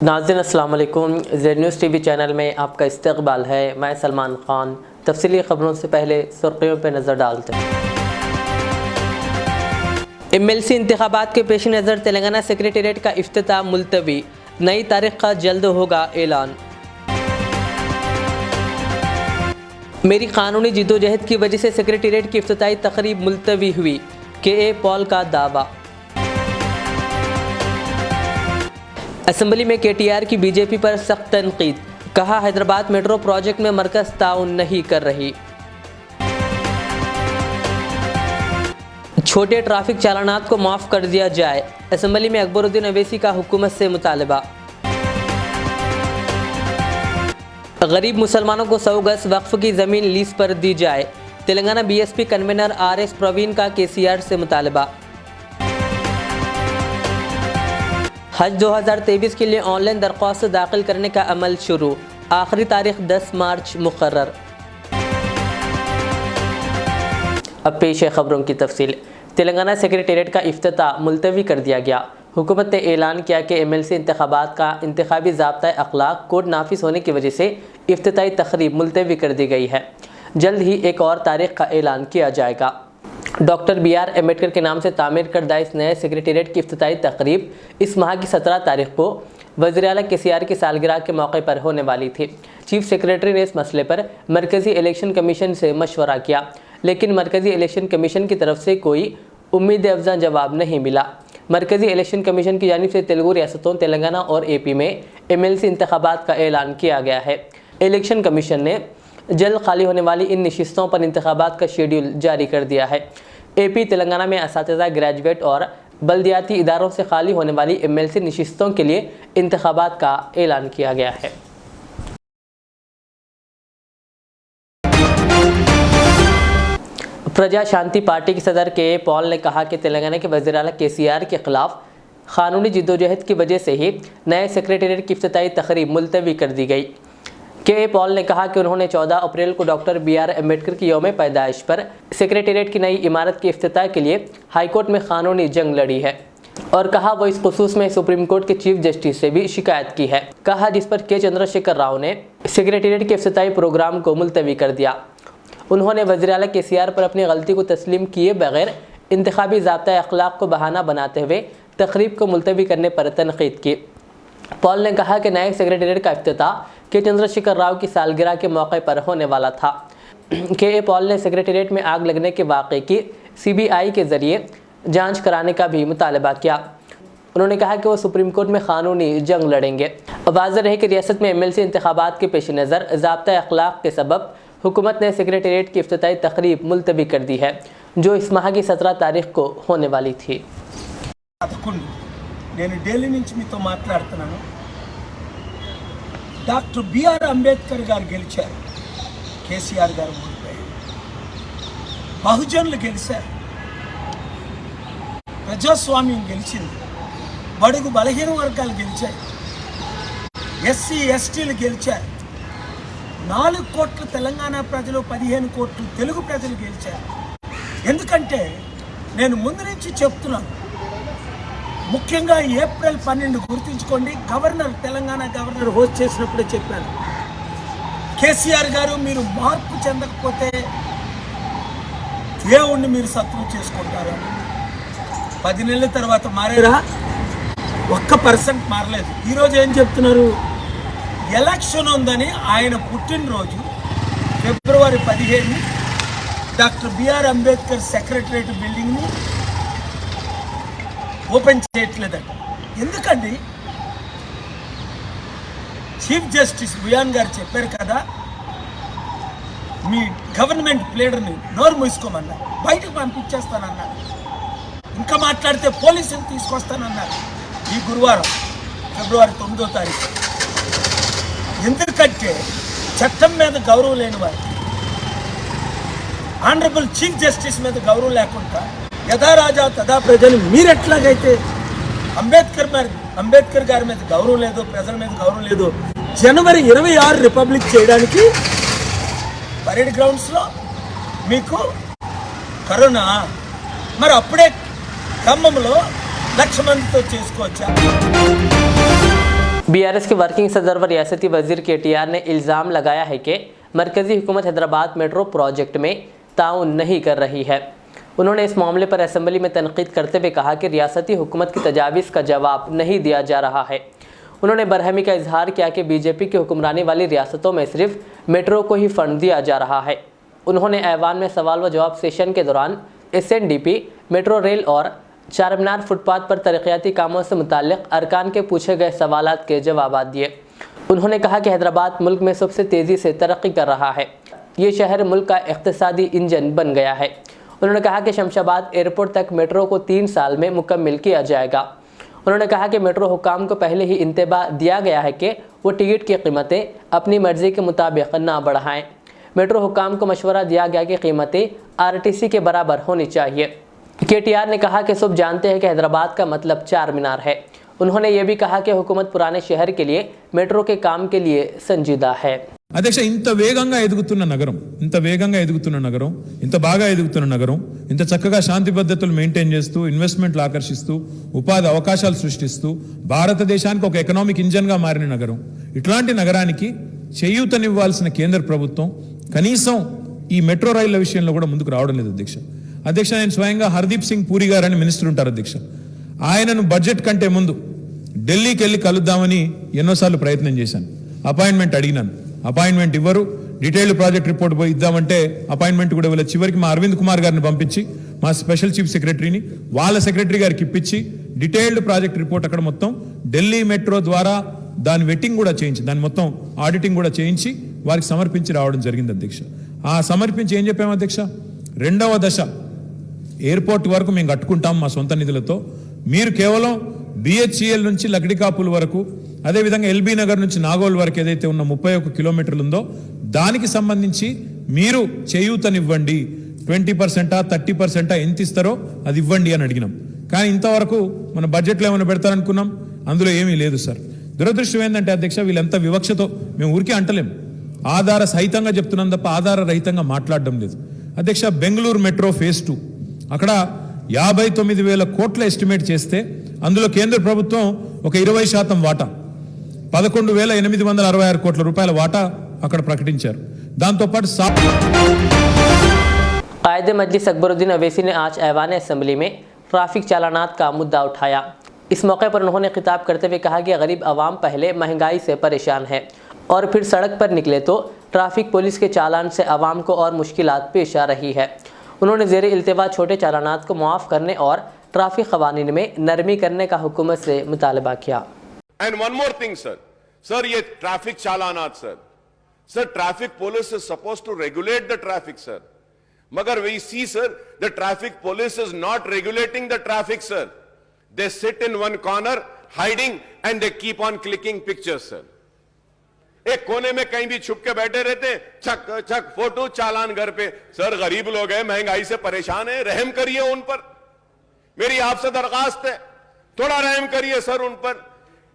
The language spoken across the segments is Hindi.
नाज़रीन अस्सलाम वालेकुम। ज़ेड न्यूज़ टीवी चैनल में आपका इस्तकबाल है। मैं सलमान ख़ान। तफसीली ख़बरों से पहले सुर्खियों पर नज़र डालते हैं। MLC इंतखाबात के पेश नज़र तेलंगाना सेक्रेटेरिएट का इफ्तिताह मुलतवी, नई तारीख का जल्द होगा ऐलान। मेरी कानूनी जिद्दोजहद की वजह से सेक्रेटेरिएट की इफ्तिताही तकरीब मुलतवी हुई, KA पॉल का दावा। असेंबली में KTR की BJP पर सख्त तनकीद, कहा हैदराबाद मेट्रो प्रोजेक्ट में मरकज़ ताउन नहीं कर रही। छोटे ट्रैफिक चालानात को माफ़ कर दिया जाए, असेंबली में अकबरुद्दीन अवैसी का हुकूमत से मुतालबा। गरीब मुसलमानों को 100 गज वक्फ की ज़मीन लीज पर दी जाए, Telangana BSP convener RS Praveen का KCR से मुतालबा। हज 2023 के लिए ऑनलाइन दरख्वास्त दाखिल करने का अमल शुरू, आखिरी तारीख 10 मार्च मुकर्रर। अब पेश है खबरों की तफसील। तेलंगाना सेक्रेटेरिएट का इफ्तिताह मुलतवी कर दिया गया। हुकूमत ने ऐलान किया कि MLC इंतखाबात का इंतखाबी ज़ाब्ता अखलाक कोड नाफिज होने की वजह से इफ्तिताही तकरीब मुलतवी कर दी गई है। जल्द ही एक और तारीख का ऐलान किया जाएगा। डॉक्टर BR अम्बेडकर के नाम से तामीर करदा इस नए सेक्रेटेरिएट की इफ्तिताही तकरीब इस माह की 17 तारीख को वज़ीर आला KCR की सालगिरह के मौके पर होने वाली थी। चीफ सेक्रेटरी ने इस मसले पर मरकज़ी इलेक्शन कमीशन से मशवरा किया, लेकिन मरकज़ी इलेक्शन कमीशन की तरफ से कोई उम्मीद अफजा जवाब नहीं मिला। मरकज़ी इलेक्शन कमीशन की जानिब से तेलुगु रियासतों तेलंगाना और AP में MLC इंतखाबात का ऐलान किया गया है। इलेक्शन कमीशन ने जल्द खाली होने वाली इन नशिस्तों पर इंतखाबात का शेड्यूल जारी कर दिया है। AP तेलंगाना में असातिज़ा, ग्रेजुएट और बल्दियाती इदारों से खाली होने वाली MLC नशिस्तों के लिए इंतखाबात का ऐलान किया गया है। प्रजा शांति पार्टी के सदर KA पॉल ने कहा कि तेलंगाना के वज़ीर आला KCR के खिलाफ कानूनी जिद्दोजहद की वजह से ही नए सेक्रेटेरिएट की इफ्तिताही तकरीब मुलतवी कर दी गई। KA पॉल ने कहा कि उन्होंने 14 अप्रैल को डॉक्टर BR अम्बेडकर की यौम पैदाइश पर सेक्रेटेरिएट की नई इमारत की इफ्तिताह के लिए हाईकोर्ट में कानूनी जंग लड़ी है और कहा वो इस खुसूस में सुप्रीम कोर्ट के चीफ जस्टिस से भी शिकायत की है। कहा जिस पर K चंद्रशेखर राव ने सेक्रेटेरिएट के इफ्तिताही प्रोग्राम को मुलतवी कर दिया। उन्होंने वज़ीर आला KCR पर अपनी गलती को तस्लीम किए बगैर इंतखाबी ज़ाब्ता अखलाक को बहाना बनाते हुए तकरीब को मुलतवी करने पर तनकीद की। पॉल ने कहा कि नए सेक्रेटेरिएट का इफ्तिताह K चंद्रशेखर राव की सालगिरह के मौके पर होने वाला था। KA पॉल ने सेक्रेटेरिएट में आग लगने के वाक़े की CBI के ज़रिए जांच कराने का भी मुतालबा किया। उन्होंने कहा कि वो सुप्रीम कोर्ट में कानूनी जंग लड़ेंगे। वाज़ेह रहे कि रियासत में MLC इंतखाबात के पेश नज़र ज़ाब्ता अखलाक के सबब हुकूमत ने सेक्रेटेरिएट की इफ्तिताही तकरीब मुलतवी कर दी है, जो इस माह की 17 तारीख को होने वाली थी। డాక్టర్ BR అంబేద్కర్ గారు గెలిచారు, KCR గారు ఓడిపోయారు, బహుజనులు గెలిచారు, ప్రజాస్వామ్యం గెలిచింది, బడుగు బలహీన వర్గాలు గెలిచాయి, SC STలు గెలిచారు, 4 కోట్ల తెలంగాణ ప్రజలు, 15 కోట్ల తెలుగు ప్రజలు గెలిచారు. ఎందుకంటే నేను ముందు నుంచి చెప్తున్నాను, ముఖ్యంగా ఏప్రిల్ 12 గుర్తుంచుకోండి, గవర్నర్ తెలంగాణ గవర్నర్ హోస్ట్ చేసినప్పుడే చెప్పాను, KCR గారు మీరు మార్పు చెందకపోతే దేవుణ్ణి మీరు శత్రువు చేసుకుంటారు. 10 నెలల తర్వాత మారేరా? 1% మారలేదు. ఈరోజు ఏం చెప్తున్నారు? ఎలక్షన్ ఉందని ఆయన పుట్టినరోజు February 15 doctor BR Ambedkar secretariat బిల్డింగ్ని ఓపెన్ చేయట్లేదండి. ఎందుకండి? చీఫ్ జస్టిస్ బుయాన్ గారు చెప్పారు కదా, మీ గవర్నమెంట్ ప్లేడర్ని నోరు మూసుకోమన్నారు, బయటకు పంపించేస్తానన్నారు, ఇంకా మాట్లాడితే పోలీసులు తీసుకొస్తానన్నారు ఈ గురువారం ఫిబ్రవరి 9వ తారీఖు. ఎందుకంటే చట్టం మీద గౌరవం లేని వారు, ఆనరబుల్ చీఫ్ జస్టిస్ మీద గౌరవం లేకుండా యథా రాజా తదా ప్రజలు మీరెట్లాగైతే అంబేద్కర్ గారి మీద గౌరవం లేదు, ప్రజల మీద గౌరవం లేదు, జనవరి 26 రిపబ్లిక్ చేయడానికి పరేడ్ గ్రౌండ్స్లో మీకు కరోనా, మరి అప్పుడే ఖమ్మంలో 1,00,000 మందితో చేసుకోవచ్చా? बीआरएस के वर्किंग सदर व रियासती वजीर केटीआर ने इल्ज़ाम लगाया है कि मरकज़ी हुकूमत हैदराबाद मेट्रो प्रोजेक्ट में ताउन नहीं कर रही है। उन्होंने इस मामले पर असेंबली में तनकीद करते हुए कहा कि रियासती हुकूमत की तजावीज़ का जवाब नहीं दिया जा रहा है। उन्होंने बरहमी का इजहार किया कि बीजेपी की हुक्मरानी वाली रियासतों में सिर्फ मेट्रो को ही फंड दिया जा रहा है। उन्होंने ऐवान में सवाल व जवाब सेशन के दौरान SNDP, मेट्रो रेल और चारमीनार फुटपाथ पर तरक्याती कामों से मुताल्लिक़ अरकान के पूछे गए सवालात के जवाब दिए। उन्होंने कहा कि हैदराबाद मुल्क में सबसे तेज़ी से तरक्की कर रहा है। ये शहर मुल्क का इक़्तिसादी इंजन बन गया है। उन्होंने कहा कि शमशाबाद एयरपोर्ट तक मेट्रो को 3 साल में मुकम्मल किया जाएगा। उन्होंने कहा कि मेट्रो हुकाम को पहले ही इंतबाह दिया गया है कि वो टिकट की कीमतें अपनी मर्ज़ी के मुताबिक ना बढ़ाएं। मेट्रो हुकाम को मशवरा दिया गया कि कीमतें RTC के बराबर होनी चाहिए। केटीआर ने कहा कि सब जानते हैं कि हैदराबाद का मतलब चार मीनार है। उन्होंने ये भी कहा कि हुकूमत पुराने शहर के लिए मेट्रो के काम के लिए संजीदा है। అధ్యక్ష ఇంత వేగంగా ఎదుగుతున్న నగరం ఇంత బాగా ఎదుగుతున్న నగరం ఇంత చక్కగా శాంతి భద్రతలు మెయింటైన్ చేస్తూ ఇన్వెస్ట్మెంట్లు ఆకర్షిస్తూ ఉపాధి అవకాశాలు సృష్టిస్తూ భారతదేశానికి ఒక ఎకనామిక్ ఇంజన్ గా మారిన నగరం, ఇట్లాంటి నగరానికి చేయూతనివ్వాల్సిన కేంద్ర ప్రభుత్వం కనీసం ఈ మెట్రో రైళ్ల విషయంలో కూడా ముందుకు రావడం లేదు అధ్యక్ష నేను స్వయంగా హర్దీప్ సింగ్ పూరి గారు అని మినిస్టర్ ఉంటారు అధ్యక్ష, ఆయనను బడ్జెట్ కంటే ముందు ఢిల్లీకి వెళ్ళి కలుద్దామని ఎన్నోసార్లు ప్రయత్నం చేశాను, అపాయింట్మెంట్ అడిగినాను, అపాయింట్మెంట్ ఇవ్వరు, డీటెయిల్డ్ ప్రాజెక్ట్ రిపోర్ట్ పోయి ఇద్దామంటే అపాయింట్మెంట్ కూడా ఇవ్వలేదు. చివరికి మా అరవింద్ కుమార్ గారిని పంపించి మా స్పెషల్ చీఫ్ సెక్రటరీని వాళ్ళ సెక్రటరీ గారికి ఇప్పించి డీటెయిల్డ్ ప్రాజెక్ట్ రిపోర్ట్ అక్కడ మొత్తం ఢిల్లీ మెట్రో ద్వారా దాని వెట్టింగ్ కూడా చేయించి దాని మొత్తం ఆడిటింగ్ కూడా చేయించి వారికి సమర్పించి రావడం జరిగింది అధ్యక్ష. ఆ సమర్పించి ఏం చెప్పాము అధ్యక్ష, 2వ దశ ఎయిర్పోర్ట్ వరకు మేము కట్టుకుంటాం మా సొంత నిధులతో, మీరు కేవలం BHEL నుంచి లక్డికాపుల్ వరకు అదేవిధంగా LB నగర్ నుంచి నాగోల్ వరకు ఏదైతే ఉన్న 31 కిలోమీటర్లు ఉందో దానికి సంబంధించి మీరు చేయూతనివ్వండి, 20%, 30% ఎంత ఇస్తారో అది ఇవ్వండి అని అడిగినాం. కానీ ఇంతవరకు మన బడ్జెట్లో ఏమైనా పెడతారనుకున్నాం, అందులో ఏమీ లేదు సార్. దురదృష్టం ఏంటంటే అధ్యక్ష వీళ్ళంతా వివక్షతో మేము ఊరికే అంటలేం, ఆధార సహితంగా చెప్తున్నాం తప్ప ఆధార రహితంగా మాట్లాడడం లేదు అధ్యక్ష. బెంగళూరు మెట్రో ఫేజ్ 2 అక్కడ 59,000 కోట్ల ఎస్టిమేట్ చేస్తే అందులో కేంద్ర ప్రభుత్వం ఒక 20% వాటా 11,866 కోట్ల రూపాయల వాటా అక్కడ ప్రకటించారు. దాంతోపాటు कायदे मजलिस अकबरुद्दीन अवैसी ने आज ऐवान असेंबली में ट्रैफिक चालानात का मुद्दा उठाया। इस मौके पर उन्होंने खिताब करते हुए कहा कि गरीब आवाम पहले महंगाई से परेशान है और फिर सड़क पर निकले तो ट्रैफिक पुलिस के चालान से आवाम को और मुश्किलात पेश आ रही है। उन्होंने ज़ेर इल्तिवा छोटे चालानात को मुआफ़ करने और ट्रैफिक क़वानीन में नरमी करने का हुकूमत से मुतालबा किया। And one more thing, sir, ये traffic चालानात sir, traffic police is supposed to regulate the traffic, sir. Magar we see, sir, the traffic police is not regulating the traffic, sir. They sit in one corner, hiding, and they keep on clicking pictures, sir. एक कोने में कहीं भी छुप के बैठे रहते, छक छक फोटो चालान घर पे। सर गरीब लोग हैं, महंगाई से परेशान है, रहम करिए उन पर। मेरी आपसे दरखास्त है, थोड़ा रहम करिए सर उन पर।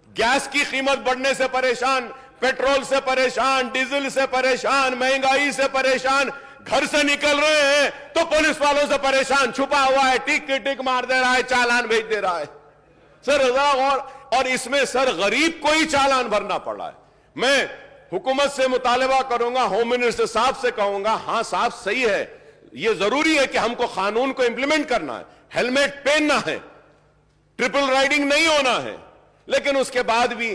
गैस की कीमत बढ़ने से परेशान, पेट्रोल से परेशान, डीजल से परेशान, महंगाई से परेशान, घर से निकल रहे हैं तो पुलिस वालों से परेशान, छुपा हुआ है, टिक टिक मार दे रहा है, चालान भेज दे रहा है। सर और इसमें सर गरीब को ही चालान भरना पड़ा है। मैं हुकूमत से मुतालबा करूंगा, होम मिनिस्टर साहब से कहूंगा, हाँ साहब सही है, ये जरूरी है कि हमको कानून को इंप्लीमेंट करना है, हेलमेट पहनना है, ट्रिपल राइडिंग नहीं होना है, लेकिन उसके बाद भी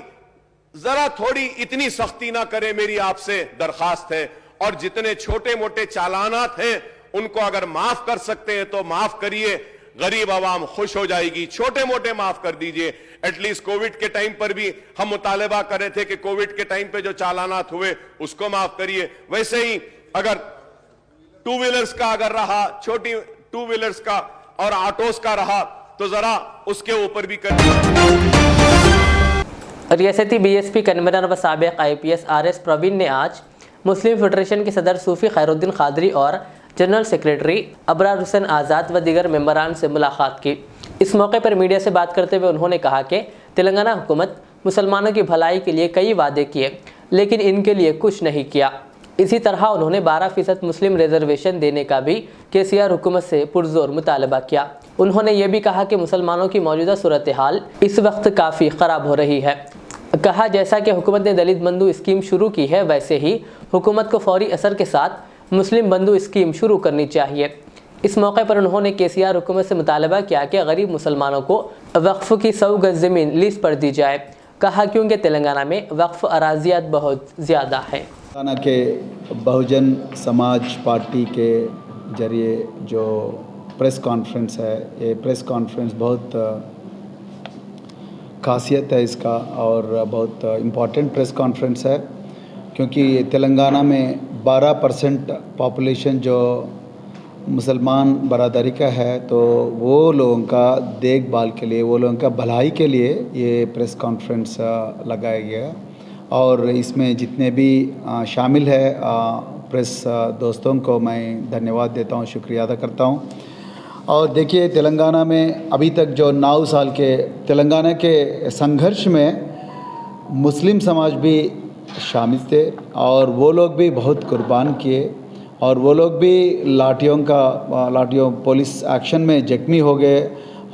जरा थोड़ी इतनी सख्ती ना करें, मेरी आपसे दरखास्त है। और जितने छोटे मोटे चालानात हैं उनको अगर माफ कर सकते हैं तो माफ करिए, गरीब आवाम खुश हो जाएगी। छोटे मोटे माफ कर दीजिए। एटलीस्ट कोविड के टाइम पर भी हम मुतालबा कर रहे थे कि कोविड के टाइम पे जो चालानात हुए उसको माफ करिए। वैसे ही अगर 2 व्हीलर्स का अगर रहा, छोटी 2 व्हीलर्स का और ऑटोस का रहा तो जरा उसके ऊपर भी करिए। रियासती BSP कन्वीनर व साबिक IPS RS प्रवीण ने आज मुस्लिम फेडरेशन के सदर सूफी खैरुद्दीन खादरी और जनरल सेक्रेटरी अबरार हुसैन आज़ाद व दीगर मेंबरान से मुलाकात की। इस मौके पर मीडिया से बात करते हुए उन्होंने कहा कि तेलंगाना हुकूमत मुसलमानों की भलाई के लिए कई वादे किए लेकिन इनके लिए कुछ नहीं किया। इसी तरह उन्होंने 12% मुस्लिम रिजर्वेशन देने का भी KCR हुकूमत से पुरजोर मुतालबा किया। उन्होंने ये भी कहा कि मुसलमानों की मौजूदा सूरत हाल इस वक्त काफ़ी ख़राब हो रही है। कहा जैसा कि हुकूमत ने दलित बंधु स्कीम शुरू की है वैसे ही हुकूमत को फौरी असर के साथ मुस्लिम बंधु स्कीम शुरू करनी चाहिए। इस मौके पर उन्होंने केसीआर हुकूमत से मुतालबा किया कि गरीब मुसलमानों को वक्फ की 100 गज ज़मीन लीज पर दी जाए। कहा क्योंकि तेलंगाना में वक्फ अराजियात बहुत ज़्यादा है। तेलंगाना के बहुजन समाज पार्टी के जरिए जो प्रेस कॉन्फ्रेंस है, ये प्रेस कॉन्फ्रेंस बहुत खासियत है इसका और बहुत इम्पॉर्टेंट प्रेस कॉन्फ्रेंस है, क्योंकि तेलंगाना में 12% पॉपुलेशन जो मुसलमान बरादरी का है, तो वो लोगों का देखभाल के लिए, वो लोगों का भलाई के लिए ये प्रेस कॉन्फ्रेंस लगाया गया। और इसमें जितने भी शामिल है प्रेस दोस्तों को मैं धन्यवाद देता हूँ, शुक्रिया अदा करता हूँ। और देखिए तेलंगाना में अभी तक जो 9 साल के तेलंगाना के संघर्ष में मुस्लिम समाज भी शामिल थे और वो लोग भी बहुत कुर्बान किए और वो लोग भी लाठियों पुलिस एक्शन में जख्मी हो गए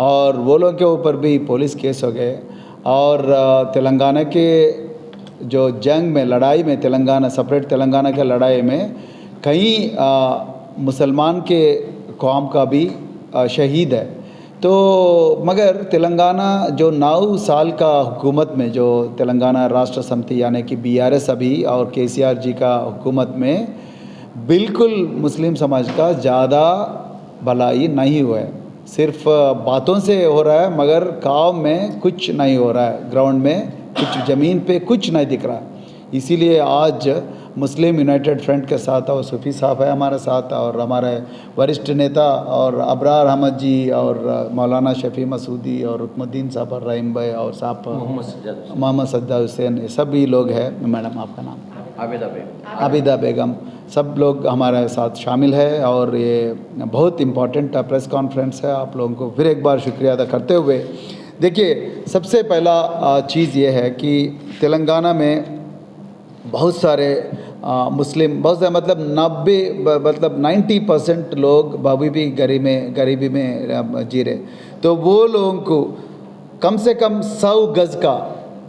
और वो लोग के ऊपर भी पुलिस केस हो गए। और तेलंगाना के जो जंग में, लड़ाई में, तेलंगाना सेपरेट तेलंगाना के लड़ाई में कई मुसलमान के कौम का भी शहीद है। तो मगर तेलंगाना जो 9 साल का हुकूमत में, जो तेलंगाना राष्ट्र समिति यानी कि BRS अभी और KCR जी का हुकूमत में बिल्कुल मुस्लिम समाज का ज़्यादा भलाई नहीं हुआ है। सिर्फ बातों से हो रहा है मगर काम में कुछ नहीं हो रहा है, ग्राउंड में कुछ ज़मीन पे कुछ नहीं दिख रहा है। इसीलिए आज मुस्लिम यूनाइटेड फ्रंट के साथ और सूफ़ी साहब है हमारे साथ और हमारे वरिष्ठ नेता और अबरार अहमद जी और मौलाना शफी मसूदी और रुकनुद्दीन साहब और रहीम भाई और साहब मोहम्मद सज्जाद हुसैन, ये सभी लोग हैं। मैडम आपका नाम? आबिदा बेगम, सब लोग हमारे साथ शामिल है और ये बहुत इम्पॉर्टेंट प्रेस कॉन्फ्रेंस है। आप लोगों को फिर एक बार शुक्रिया अदा करते हुए, देखिए सबसे पहला चीज़ ये है कि तेलंगाना में बहुत सारे मुस्लिम, बहुत सारे मतलब 90% लोग अभी भी गरीबी में जी रहे। तो वो लोगों को कम से कम 100 गज का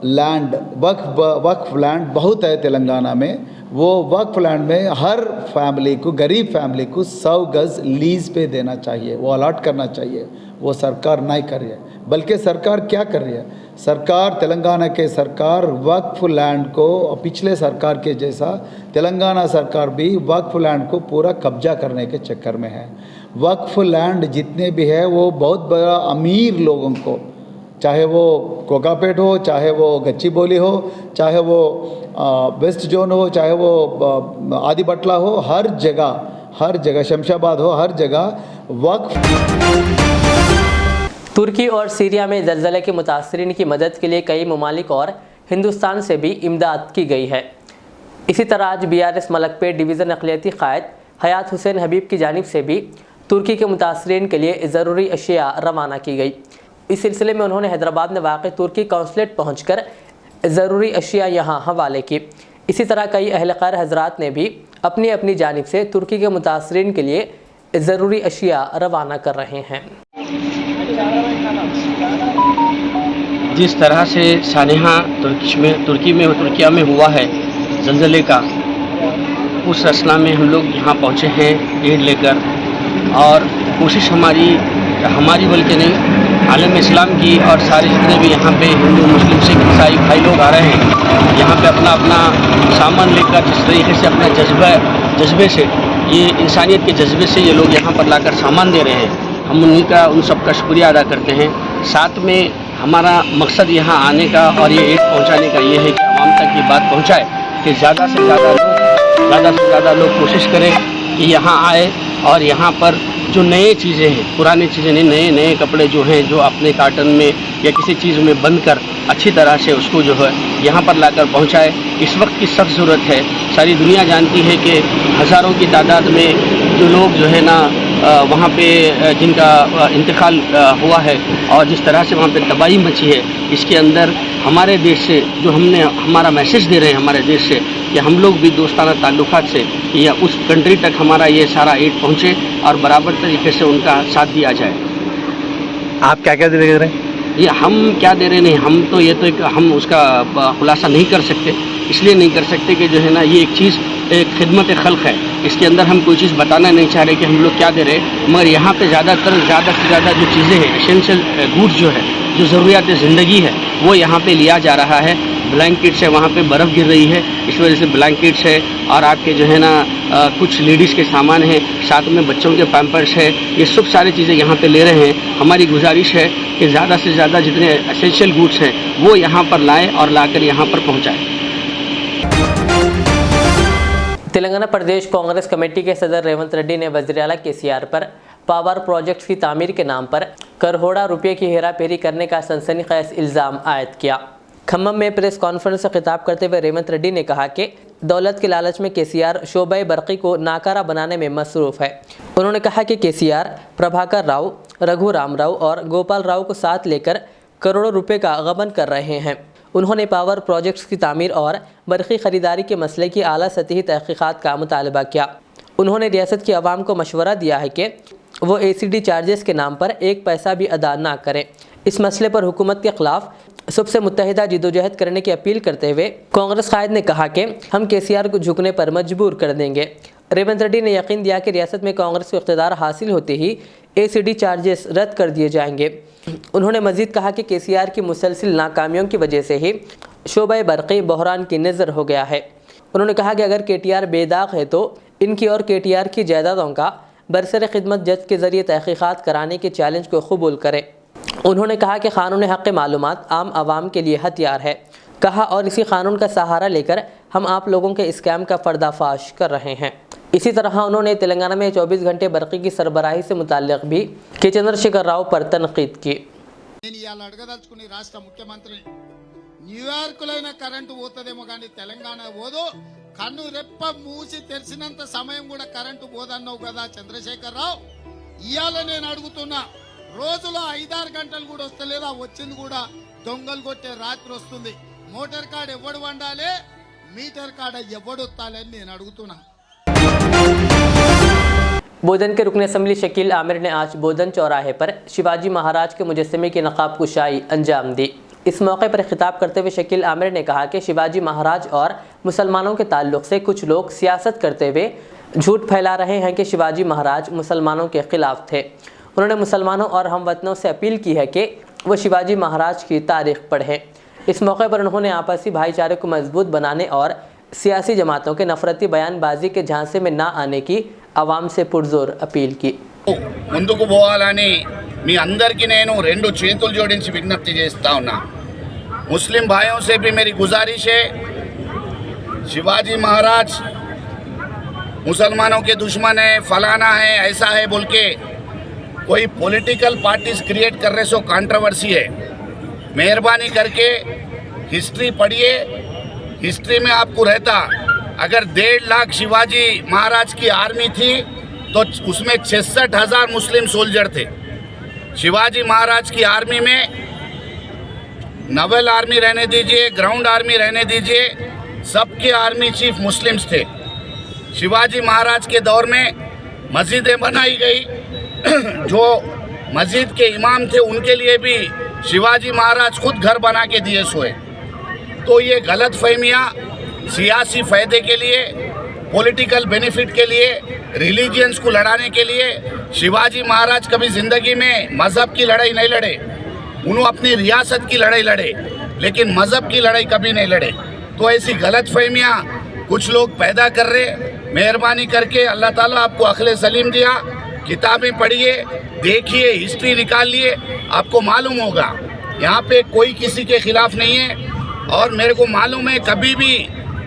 लैंड, वक्फ लैंड बहुत है तेलंगाना में। वो वक्फ लैंड में हर फैमिली को, गरीब फैमिली को 100 गज लीज पे देना चाहिए, वो अलॉट करना चाहिए। वो सरकार नहीं कर रही है, बल्कि सरकार क्या कर रही है, सरकार तेलंगाना के सरकार वक्फ लैंड को, पिछले सरकार के जैसा तेलंगाना सरकार भी वक्फ लैंड को पूरा कब्जा करने के चक्कर में है। वक्फ लैंड जितने भी है वो बहुत बड़ा अमीर लोगों को, चाहे वो कोकापेट हो, चाहे वो गच्चीबोली हो, चाहे वो वेस्ट जोन हो, चाहे वो आदि बटला हो, हर जगह शमशाबाद हो, हर जगह वक्फ। तुर्की और सीरिया में ज़लज़ले के मुतासरीन की मदद के लिए कई ममालिक और हिंदुस्तान से भी इमदाद की गई है। इसी तरह आज BRS मलकपेट डिवीज़न अक़लियती क़ायद हयात हुसैन हबीब की जानिब से भी तुर्की के मुतासरीन के लिए ज़रूरी अशिया रवाना की गई। इस सिलसिले में उन्होंने हैदराबाद में वाक़ तुर्की कौंसलेट पहुँचकर ज़रूरी अशिया यहाँ हवाले की। इसी तरह कई अहल खैर हज़रात ने भी अपनी अपनी जानिब से तुर्की के मुतासरीन के लिए ज़रूरी अशिया रवाना कर रहे हैं। जिस तरह से सानेहा तुर्किया में हुआ है ज़लज़ले का, उस असना में हम लोग यहाँ पहुँचे हैं एड लेकर, और कोशिश हमारी बल्कि नहीं, आलम इस्लाम की और सारे जितने भी यहाँ पे हिंदू मुस्लिम सिख ईसाई भाई लोग आ रहे हैं यहाँ पे अपना सामान लेकर, जिस तरीके से अपने जज्बे से, ये इंसानियत के जज्बे से ये लोग यहाँ पर लाकर सामान दे रहे हैं, हम उन सब का शुक्रिया अदा करते हैं। साथ में हमारा मकसद यहाँ आने का और ये एड पहुँचाने का ये है कि आवाम तक ये बात पहुँचाए कि ज़्यादा से ज़्यादा लोग कोशिश करें कि यहाँ आए और यहाँ पर जो नए चीज़ें हैं, पुरानी चीज़ें नहीं, नए कपड़े जो हैं, जो अपने कार्टन में या किसी चीज़ में बंद कर अच्छी तरह से उसको जो है यहाँ पर लाकर पहुँचाए। इस वक्त की सख्त ज़रूरत है। सारी दुनिया जानती है कि हज़ारों की तादाद में जो लोग जो है ना वहाँ पे जिनका इंतकाल हुआ है और जिस तरह से वहाँ पे तबाही मची है, इसके अंदर हमारे देश से जो हमारा मैसेज दे रहे हैं हमारे देश से कि हम लोग भी दोस्ताना ताल्लुकात से या उस कंट्री तक हमारा ये सारा एड पहुँचे और बराबर तरीके से उनका साथ दिया जाए। आप क्या देख रहे हैं? ये हम क्या दे रहे नहीं, हम तो ये तो एक हम उसका खुलासा नहीं कर सकते, इसलिए नहीं कर सकते कि जो है ना ये एक चीज़ एक खिदमत खल्क है, इसके अंदर हम कोई चीज़ बताना नहीं चाह रहे कि हम लोग क्या दे रहे हैं। मगर यहाँ पे ज़्यादा से ज़्यादा जो चीज़ें हैं, एसेंशियल गुड्स जो है, जो ज़रूरियात ज़िंदगी है, वो यहाँ पे लिया जा रहा है। ब्लैंकेट्स है, वहाँ पे बर्फ़ गिर रही है, इस वजह से ब्लैंकेट्स है, और आपके जो है ना कुछ लेडीज़ के सामान है, साथ में बच्चों के पैम्पर्स है, ये सब सारी चीज़ें यहाँ पे ले रहे हैं। हमारी गुजारिश है कि ज़्यादा से ज़्यादा जितने एसेंशियल गुड्स हैं वो यहाँ पर लाएँ और लाकर यहाँ पर पहुँचाएँ। तेलंगाना प्रदेश कांग्रेस कमेटी के सदर रेवंत रेड्डी ने वज़ीर-ए-आला केसीआर पर पावर प्रोजेक्ट की तामीर के नाम पर करोड़ों रुपए की हेराफेरी करने का सनसनीखेज इल्ज़ाम आयद किया। खम्मम में प्रेस कॉन्फ्रेंस से खिताब करते हुए रेवंत रेड्डी ने कहा कि दौलत के लालच में केसीआर शोबे बरक़ी को नाकारा बनाने में मसरूफ़ है। उन्होंने कहा कि केसीआर प्रभाकर राव, रघु राम राव और गोपाल राव को साथ लेकर करोड़ों रुपए का गबन कर रहे हैं। उन्होंने पावर प्रोजेक्ट्स की तामीर और बरक़ी ख़रीदारी के मसले की आला सतही तहक़ीक़ात का मुतालबा किया। उन्होंने रियासत की आवाम को मशवरा दिया है कि वो ACD चार्जेस के नाम पर एक पैसा भी अदा ना करें। इस मसले पर हुकूमत के ख़िलाफ़ सबसे मुत्तहिदा जिदोजहद करने की अपील करते हुए कांग्रेस कायद ने कहा कि हम केसीआर को झुकने पर मजबूर कर देंगे। रेवंत रेड्डी ने यकीन दिया कि रियासत में कांग्रेस को इक़्तिदार हासिल होते ही ACD चार्जेस रद्द कर दिए जाएंगे। उन्होंने मज़ीद कहा कि केसीआर की मुसलसिल नाकामियों की वजह से ही शोबे बरक़ी बहरान की नज़र हो गया है। उन्होंने कहा कि अगर KTR बेदाग है तो इनकी और KTR की जायदादों का बरसर खिदमत जज के ज़रिए तहक़ीक़ात कराने के चैलेंज को कबूल करें। उन्होंने कहा कि क़ानून हक़ मालूमात आम आवाम के लिए हथियार है। कहा और इसी कानून का सहारा लेकर हम आप लोगों के स्कैम का पर्दाफाश कर रहे हैं। इसी तरह उन्होंने तेलंगाना में 24 घंटे बरक़ी की सरबराही से मुताल्लिक़ भी के चंद्रशेखर राव पर तनक़ीद की। అడగదలుచుకుని రాష్ట్ర ముఖ్యమంత్రి న్యూయార్కులైన కరెంటు పోతదేమో కానీ తెలంగాణ పోదు, కన్ను రెప్ప మూసి తెరిచినంత సమయం కూడా కరెంటు పోదన్నావు కదా చంద్రశేఖర్ రావు. ఇవాళ నేను అడుగుతున్నా, రోజులో 5-6 గంటలు కూడా వస్తలేదా, వచ్చింది కూడా దొంగలు కొట్టే రాత్రి వస్తుంది. మోటార్ కార్డ్ ఎవడు వండాలి, మీటర్ కార్డ్ ఎవడు వత్తాలని నేను అడుగుతున్నా. बोधन के रुकन असम्बली शकील आमिर ने आज बोधन चौराहे पर शिवाजी महाराज के मुजस्समे की नकाब कुशाई अंजाम दी। इस मौके पर खिताब करते हुए शकील आमिर ने कहा कि शिवाजी महाराज और मुसलमानों के ताल्लुक़ से कुछ लोग सियासत करते हुए झूठ फैला रहे हैं कि शिवाजी महाराज मुसलमानों के ख़िलाफ़ थे। उन्होंने मुसलमानों और हमवतनों से अपील की है कि वो शिवाजी महाराज की तारीख़ पढ़ें। इस मौके पर उन्होंने आपसी भाईचारे को मजबूत बनाने और सियासी जमातों के नफरती बयानबाजी के झांसे में ना आने की आवाम से पुरजोर अपील की। ముందుకు పోవాలని మీ అందరికీ నేను రెండు చేతులు జోడించి విజ్ఞప్తి చేస్తా ఉన్నా। मुस्लिम भाइयों से भी मेरी गुजारिश है, शिवाजी महाराज मुसलमानों के दुश्मन है, फलाना है, ऐसा है बोल के कोई पॉलिटिकल पार्टीज क्रिएट कर रहे सो कंट्रोवर्सी है। मेहरबानी करके हिस्ट्री पढ़िए, हिस्ट्री में आपको रहता अगर 1.5 लाख शिवाजी महाराज की आर्मी थी तो उसमें 66,000 मुस्लिम सोल्जर थे। शिवाजी महाराज की आर्मी में नवल आर्मी रहने दीजिए, ग्राउंड आर्मी रहने दीजिए, सबके आर्मी चीफ मुस्लिम्स थे। शिवाजी महाराज के दौर में मस्जिदें बनाई गई, जो मस्जिद के इमाम थे उनके लिए भी शिवाजी महाराज खुद घर बना के दिए सोए। तो ये गलत फहमियाँ सियासी फ़ायदे के लिए, पॉलिटिकल बेनिफिट के लिए, रिलीजियंस को लड़ाने के लिए शिवाजी महाराज कभी ज़िंदगी में मज़हब की लड़ाई नहीं लड़े। उन्होंने अपनी रियासत की लड़ाई लड़े, लेकिन मज़हब की लड़ाई कभी नहीं लड़े। तो ऐसी गलत फहमियाँ कुछ लोग पैदा कर रहे। मेहरबानी करके अल्लाह ताला आपको अक्ल सलीम दिया, किताबें पढ़िए, देखिए, हिस्ट्री निकालिए, आपको मालूम होगा यहाँ पे कोई किसी के ख़िलाफ़ नहीं है। और मेरे को मालूम है कभी भी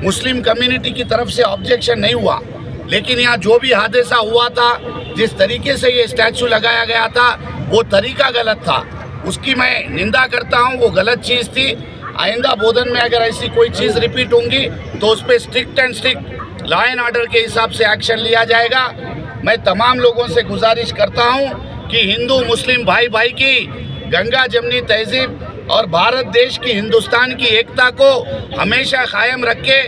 मुस्लिम कम्युनिटी की तरफ से ऑब्जेक्शन नहीं हुआ, लेकिन यहाँ जो भी हादसा हुआ था, जिस तरीके से ये स्टैचू लगाया गया था, वो तरीका गलत था, उसकी मैं निंदा करता हूँ। वो गलत चीज़ थी। आइंदा बोधन में अगर ऐसी कोई चीज़ रिपीट होंगी तो उस पर strict and strict law and order के हिसाब से एक्शन लिया जाएगा। मैं तमाम लोगों से गुजारिश करता हूँ कि हिंदू मुस्लिम भाई भाई की गंगा जमनी तहजीब और भारत देश की, हिंदुस्तान की एकता को हमेशा कायम रखे,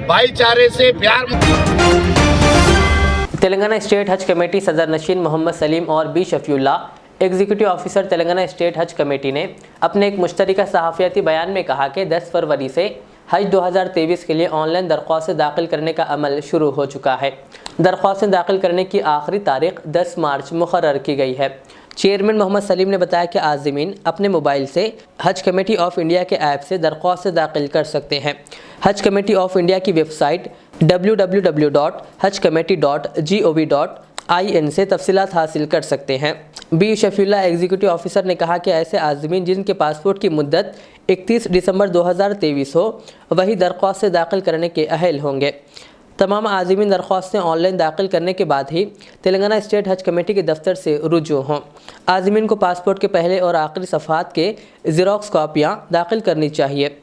भाईचारे से प्यार। तेलंगाना स्टेट हज कमेटी सदर नशीन मोहम्मद सलीम और B Shafiullah executive officer Telangana state Haj committee ने अपने एक मुश्तरका सहाफ़ियाती बयान में कहा कि 10 फरवरी से हज 2023 के लिए ऑनलाइन दरख्वास्तें दाखिल करने का अमल शुरू हो चुका है। दरख्वास्तें दाखिल करने की आखिरी तारीख 10 मार्च मुकर्रर की गई है। चेयरमैन मोहम्मद सलीम ने बताया कि आज़मीन अपने मोबाइल से हज कमेटी ऑफ इंडिया के ऐप से दरख्वास्तें दाखिल कर सकते हैं। हज कमेटी ऑफ इंडिया की वेबसाइट www.hajcommittee.gov.in से तफसीलात हासिल कर सकते हैं। बी शफीउल्लाह एग्जीक्यूटिव ऑफिसर ने कहा कि ऐसे आज़मीन जिनके पासपोर्ट की मुद्दत 31 दिसंबर 2023 हो वही दरख्वास्तें दाखिल करने के अहल होंगे। तमाम आज़मीन दरख्वास्तें ऑनलाइन दाखिल करने के बाद ही तेलंगाना स्टेट हज कमेटी के दफ्तर से रुजू हों। आज़मीन को पासपोर्ट के पहले और आखिरी सफ़हात के ज़ेरॉक्स कॉपियाँ दाखिल करनी चाहिए।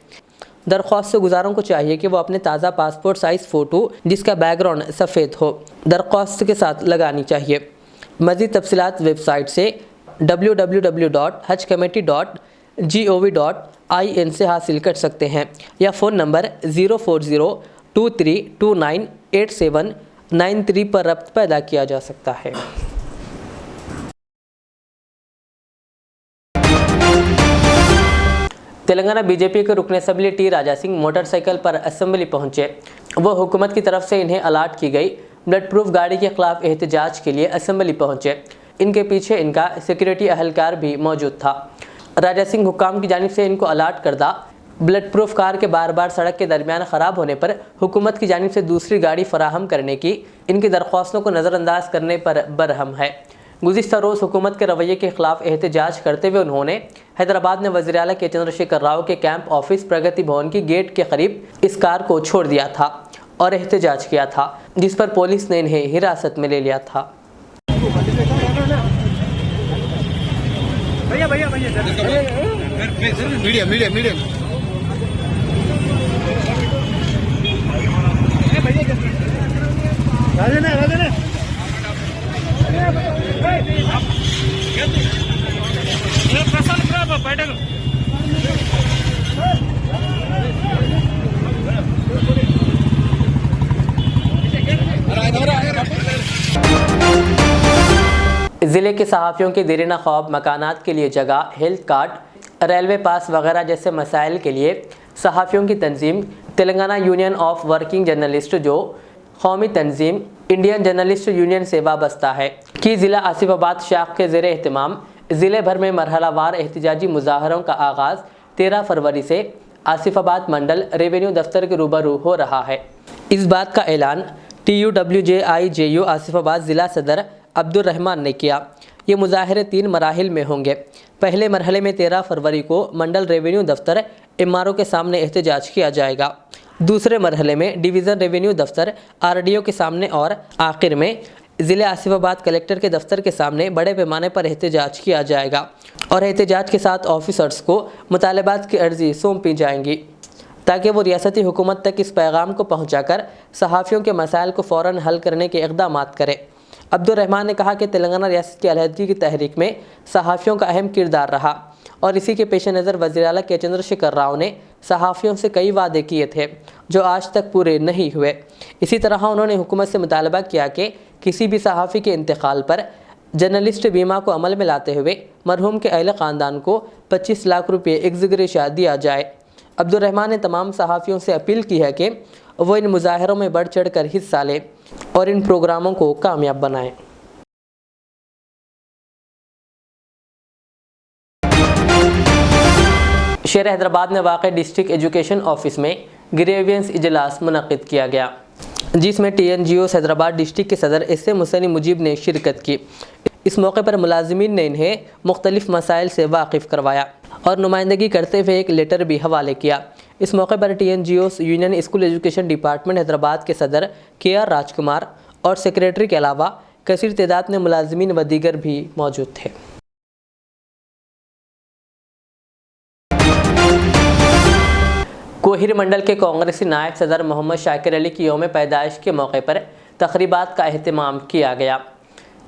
दरख्वास्त गुजारों को चाहिए कि वो अपने ताज़ा पासपोर्ट साइज़ फ़ोटो जिसका बैकग्राउंड सफ़ेद हो दरख्वास्त के साथ लगानी चाहिए। मज़ीद तफसीलात वेबसाइट से www.hajcommittee.gov.in से हासिल कर सकते हैं या फ़ोन नंबर 04023298793 पर रब्त पैदा किया जा सकता है। तेलंगाना बीजेपी के रुकन assembly T Raja Singh motorcycle पर असम्बली पहुंचे। वो हुकूमत की तरफ से इन्हें अलाट की गई ब्लड प्रूफ गाड़ी के खिलाफ एहतजाज के लिए असम्बली पहुंचे। इनके पीछे इनका सिक्योरिटी अहलकार भी मौजूद था। राजा सिंह हुक्काम की जानिब से इनको अलाट करदा ब्लड प्रूफ कार के बार बार सड़क के दरमियान ख़राब होने पर हुकूमत की जानिब से दूसरी गाड़ी फराहम करने की इनकी दरख्वास्तों को नज़रअंदाज करने पर बरहम है। गुज़िश्ता रोज़ हुकूमत के रवैये के खिलाफ एहतजाज करते हुए उन्होंने हैदराबाद में वज़ीर आला के चंद्रशेखर राव के कैंप ऑफिस प्रगति भवन की गेट के करीब इस कार को छोड़ दिया था और एहतजाज किया था, जिस पर पुलिस ने इन्हें हिरासत में ले लिया था। ज़िले के सहाफ़ियों के देरीना ख्वाब मकानात के लिए जगह, हेल्थ कार्ड, रेलवे पास वगैरह जैसे मसाइल के लिए सहाफ़ियों की तंजीम Telangana union of working journalist जो कौमी तंजीम इंडियन जर्नलिस्ट यूनियन से वाबस्ता है कि ज़िला आसिफाबाद शाख के ज़ेर एहतमाम ज़िले भर में मरहलावार एहतजाजी मुजाहरों का आगाज़ 13 फरवरी से आसिफाबाद मंडल रेवेन्यू दफ्तर के रूबरू हो रहा है। इस बात का ऐलान TUWJIJU आसिफाबाद ज़िला सदर अब्दुल रहमान ने किया। ये मुजाहरे 3 मराहिल में होंगे। पहले मरहले में 13 फरवरी को मंडल रेवेन्यू दफ्तर MRO के सामने एहतजाज किया जाएगा। दूसरे मरहले में डिवीज़न रेवेन्यू दफ्तर RDO के सामने और आखिर में ज़िले आसिफाबाद कलेक्टर के दफ्तर के सामने बड़े पैमाने पर एहतजाज किया जाएगा और एहतजाज के साथ ऑफिसर्स को मुतालबात की अर्जी सौंपी जाएंगी ताकि वो रियासती हुकूमत तक इस पैगाम को पहुँचाकर सहाफ़ियों के मसाइल को फ़ौरन हल करने के इक़दामात करें। अब्दुल रहमान ने कहा कि तेलंगाना रियासत की अलहदगी की तहरीक में सहाफ़ियों का अहम किरदार रहा और इसी के पेश नज़र वज़ीर आला के चंद्रशेखर राव ने सहाफ़ियों से कई वादे किए थे जो आज तक पूरे नहीं हुए। इसी तरह उन्होंने हुकूमत से मुतालबा किया कि किसी भी सहाफ़ी के इंतकाल पर जर्नलिस्ट बीमा को अमल में लाते हुए मरहूम के अहले ख़ानदान को 25 लाख रुपये एग्ज़िग्रेशा दिया जाए। अब्दुल रहमान ने तमाम सहाफ़ियों से अपील की है कि वो इन मुजाहरों में बढ़ चढ़ कर हिस्सा लें और इन प्रोग्रामों को कामयाब बनाएं। शहर हैदराबाद में वाक़ डिस्ट्रिक्ट एजुकेशन ऑफिस में ग्रेवियंस इजलास मुनक़िद किया गया, जिसमें TNGOs हैदराबाद डिस्ट्रिक्ट के सदर SM हुसैन मुजीब ने शिरकत की। इस मौके पर मुलाजिमीन ने इन्हें मुख्तलिफ मसाइल से वाकिफ़ करवाया और नुमाइंदगी करते हुए एक लेटर भी हवाले किया। इस मौके पर TNGOs union school education department Hyderabad के सदर KR राजकुमार और सेक्रेटरी के अलावा कसीर तादाद में मुलाजिमीन व दीगर भी मौजूद थे। कोहिर मंडल के कांग्रेसी नायब सदर मोहम्मद शाकिर अली की यौम पैदाइश के मौके पर तकरीबात का अहतमाम किया गया।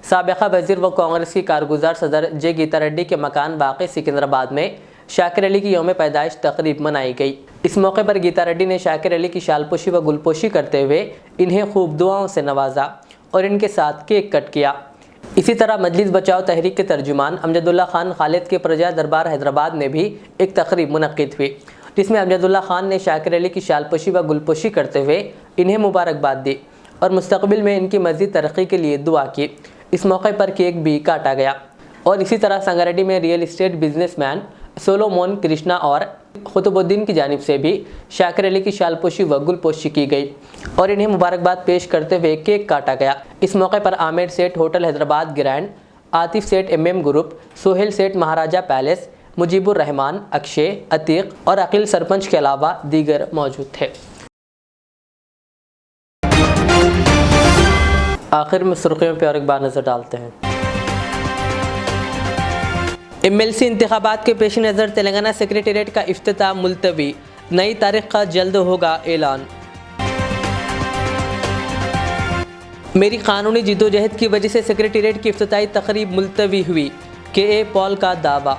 साबिक़ा वज़ीर व कांग्रेस की कारगुजार सदर J गीता रेड्डी के मकान वाक़ सिकंदराबाद में शाकिर अली की यौम पैदाइश तकरीब मनाई गई। इस मौके पर गीता रेड्डी ने शाकिर अली की शालपोशी व गुलपोशी करते हुए इन्हें खूब दुआओं से नवाजा और इनके साथ केक कट किया। इसी तरह मजलिस बचाओ तहरीक के तर्जुमान अमजदुल्ला खान खालिद के प्रजा दरबार हैदराबाद में भी एक तकरीब मुनक्किद हुई, जिसमें अमजदुल्ला खान ने शाकिर अली की शालपोशी व गुलपोशी करते हुए इन्हें मुबारकबाद दी और मुस्तकबिल में इनकी मज़ीद तरक्की के लिए दुआ की। इस मौके पर केक भी काटा गया और इसी तरह संगारेड्डी में रियल इस्टेट बिजनेसमैन सोलोमोन कृष्णा और खुतुबुद्दीन की जानिब से भी शाकिर अली की शालपोशी व गुलपोशी की गई और इन्हें मुबारकबाद पेश करते हुए केक काटा गया। इस मौके पर आमिर सेठ होटल हैदराबाद ग्रैंड, आतिफ सेठ MM ग्रुप, सोहेल सेठ महाराजा पैलेस, मुजीबुर रहमान, अक्षय, अतीक और अकील सरपंच के अलावा दीगर मौजूद थे। आखिर में सुर्खियों पर और एक बार नज़र डालते हैं। MLC इंतखाबात के पेश नज़र तेलंगाना सेक्रेटेरिएट का इफ्तिताह मुलतवी, नई तारीख का जल्द होगा ऐलान। मेरी कानूनी जिद्दोजहद की वजह से सेक्रेटेरिएट की इफ्तिताही तकरीब मुलतवी हुई, KA पॉल का दावा।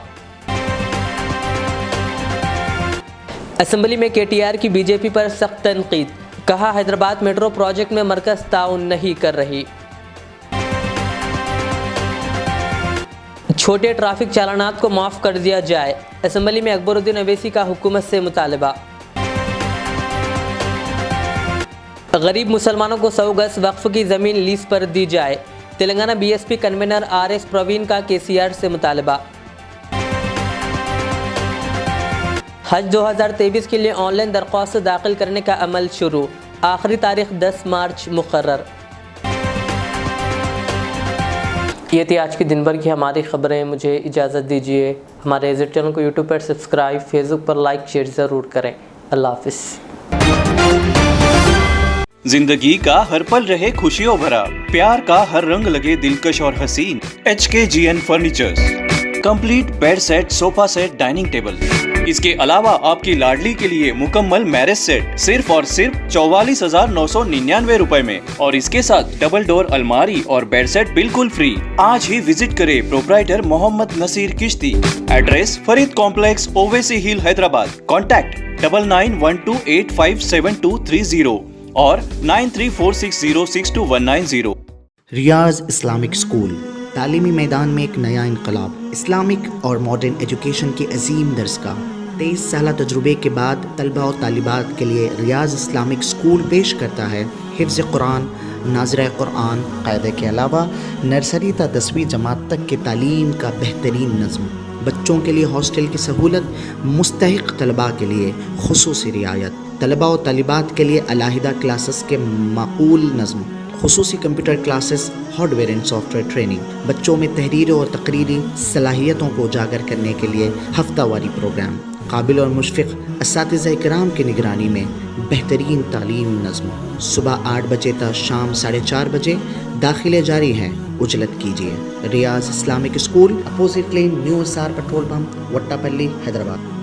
असेंबली में KTR की BJP पर सख्त तनकीद, कहा हैदराबाद मेट्रो प्रोजेक्ट में मरकज़ ताउन नहीं कर रही। छोटे ट्रैफिक चालानात को माफ़ कर दिया जाए, असेंबली में अकबरुद्दीन अवैसी का हुकूमत से मुतालबा। गरीब मुसलमानों को 100 गज वक्फ की ज़मीन लीज पर दी जाए, Telangana BSP convener RS Praveen का KCR से मुतालबा। हज 2023 के लिए ऑनलाइन दरख्वास्त दाखिल करने का अमल शुरू, आखिरी तारीख 10 मार्च मुकर्रर। ये थी आज की दिन भर की हमारी खबरें। मुझे इजाज़त दीजिए। हमारे एज़िट चैनल को यूट्यूब पर सब्सक्राइब, फेसबुक पर लाइक शेयर ज़रूर करें। अल्लाह हाफिज़। जिंदगी का हर पल रहे खुशियों भरा, प्यार का हर रंग लगे दिलकश और हसीन। HKGN furnitures, complete bed set, sofa set, dining table. इसके अलावा आपकी लाडली के लिए मुकम्मल मैरिज सेट सिर्फ और सिर्फ 44,999 रुपए में, और इसके साथ डबल डोर अलमारी और बेड सेट बिल्कुल फ्री। आज ही विजिट करें प्रोप्राइटर मोहम्मद नसीर किश्ती। एड्रेस फरीद कॉम्प्लेक्स, ओवैसी हिल, हैदराबाद। कॉन्टैक्ट 9912857230 और 9346062190। रियाज इस्लामिक स्कूल, तालीमी मैदान में एक नया इनकलाब। इस्लामिक और मॉडर्न एजुकेशन की अजीम दरसगाह। 23 साल तजुर्बे के बाद तलबा और तालिबात के लिए रियाज इस्लामिक स्कूल पेश करता है हिफ्ज़ कुरान, नाज़िरा कुरान क़ायदे के अलावा नर्सरी ता 10वीं जमात तक की तालीम का बेहतरीन नज़्म। बच्चों के लिए हॉस्टल की सहूलत, मुस्तहिक़ तलबा के लिए खुसूसी रियायत। तलबा और तालिबात के लिए अलहदा क्लासेस के माकूल नज़्म, खुसूसी computer classes, hardware and software training. बच्चों में तहरीर और तकरीरी सलाहियतों को उजागर करने के लिए हफ्तावारी प्रोग्राम। काबिल और मुशफ़िक़ असातिज़ा इकराम की निगरानी में बेहतरीन तालीम नज़्म। सुबह 8 बजे तक शाम 4:30 बजे दाखिले जारी हैं, उजलत कीजिए। Riyaz Islamic school, opposite lane, new SR petrol pump, Vattapalli, Hyderabad.